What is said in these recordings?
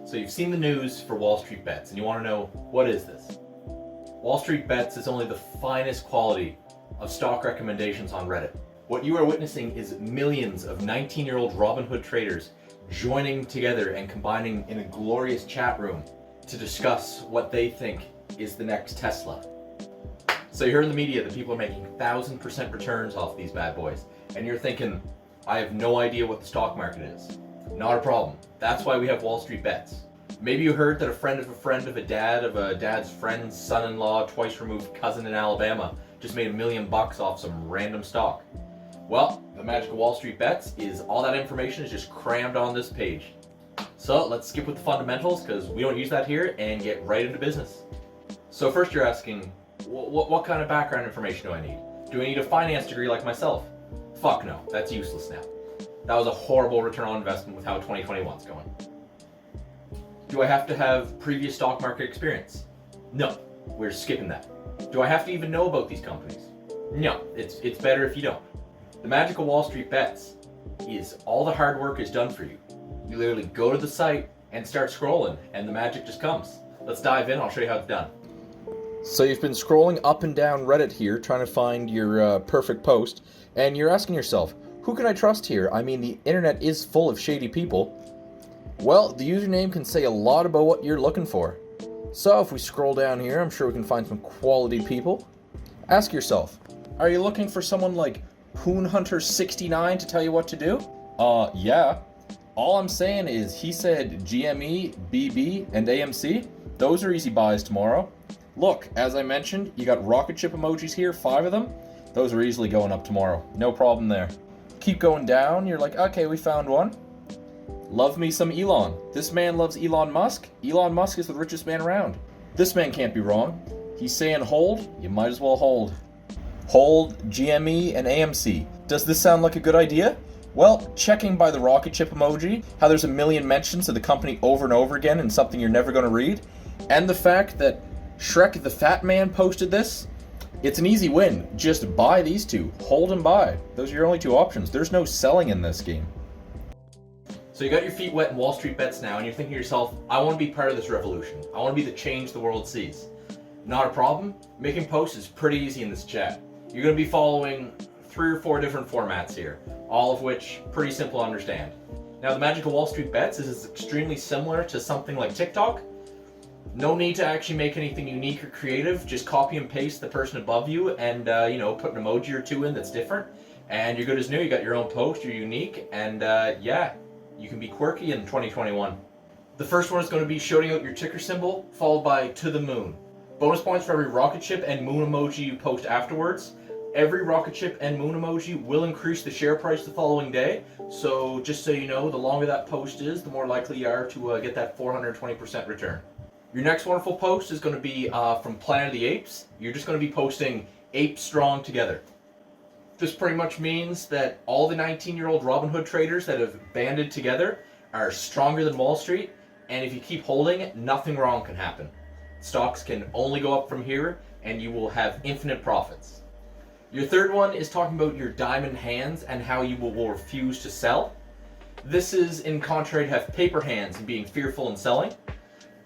So you've seen the news for Wallstreetbets, and you want to know, what is this? Wallstreetbets is only the finest quality of stock recommendations on Reddit. What you are witnessing is millions of 19-year-old Robinhood traders joining together and combining in a glorious chat room to discuss what they think is the next Tesla. So you heard in the media that people are making 1,000% returns off these bad boys, and you're thinking, I have no idea what the stock market is. Not a problem. That's why we have Wallstreetbets. Maybe you heard that a friend of a dad's friend's son-in-law, twice removed cousin in Alabama just made $1 million off some random stock. Well, the magic of Wallstreetbets is all that information is just crammed on this page. So let's skip with the fundamentals because we don't use that here and get right into business. So first you're asking, what kind of background information do I need? Do I need a finance degree like myself? Fuck no, that's useless now. That was a horrible return on investment with how 2021's going. Do I have to have previous stock market experience? No, we're skipping that. Do I have to even know about these companies? No, it's better if you don't. The magic of Wallstreetbets is all the hard work is done for you. You literally go to the site and start scrolling, and the magic just comes. Let's dive in, I'll show you how it's done. So you've been scrolling up and down Reddit here, trying to find your perfect post, and you're asking yourself, who can I trust here? I mean, the internet is full of shady people. Well, the username can say a lot about what you're looking for. So if we scroll down here, I'm sure we can find some quality people. Ask yourself, are you looking for someone like HoonHunter69 to tell you what to do? Yeah. All I'm saying is he said GME, BB, and AMC. Those are easy buys tomorrow. Look, as I mentioned, you got rocket ship emojis here, 5 of them. Those are easily going up tomorrow. No problem there. Keep going down, you're like, okay, we found one. Love me some Elon. This man loves Elon Musk. Elon Musk is the richest man around. This man can't be wrong. He's saying hold, you might as well hold. Hold, GME, and AMC. Does this sound like a good idea? Well, checking by the rocket ship emoji, how there's a million mentions of the company over and over again in something you're never going to read, and the fact that Shrek the Fat Man posted this, it's an easy win. Just buy these two. Hold and buy. Those are your only two options. There's no selling in this game. So you got your feet wet in Wallstreetbets now, and you're thinking to yourself, I want to be part of this revolution. I want to be the change the world sees. Not a problem. Making posts is pretty easy in this chat. You're going to be following 3 or 4 different formats here, all of which pretty simple to understand. Now the magic of Wallstreetbets is it's extremely similar to something like TikTok. No need to actually make anything unique or creative. Just copy and paste the person above you and put an emoji or 2 in that's different. And you're good as new. You got your own post, you're unique, and yeah, you can be quirky in 2021. The first one is going to be shouting out your ticker symbol, followed by to the moon. Bonus points for every rocket ship and moon emoji you post afterwards. Every rocket ship and moon emoji will increase the share price the following day. So just so you know, the longer that post is, the more likely you are to get that 420% return. Your next wonderful post is going to be from Planet of the Apes. You're just going to be posting Ape Strong Together. This pretty much means that all the 19-year-old Robinhood traders that have banded together are stronger than Wall Street, and if you keep holding it, nothing wrong can happen. Stocks can only go up from here, and you will have infinite profits. Your third one is talking about your diamond hands and how you will refuse to sell. This is in contrary to have paper hands and being fearful in selling.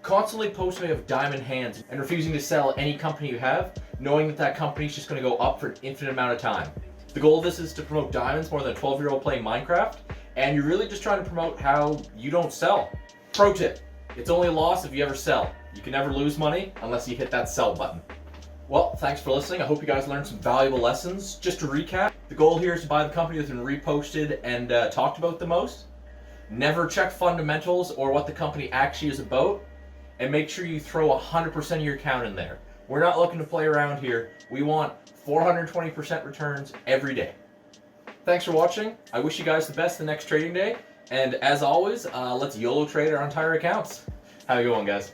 Constantly posting of diamond hands and refusing to sell any company you have, knowing that that company is just going to go up for an infinite amount of time. The goal of this is to promote diamonds more than a 12-year-old playing Minecraft, and you're really just trying to promote how you don't sell. Pro tip, it's only a loss if you ever sell. You can never lose money unless you hit that sell button. Well, thanks for listening. I hope you guys learned some valuable lessons. Just to recap, the goal here is to buy the company that's been reposted and talked about the most. Never check fundamentals or what the company actually is about. And make sure you throw 100% of your account in there. We're not looking to play around here. We want 420% returns every day. Thanks for watching. I wish you guys the best the next trading day. And as always, let's YOLO trade our entire accounts. Have a good one, guys.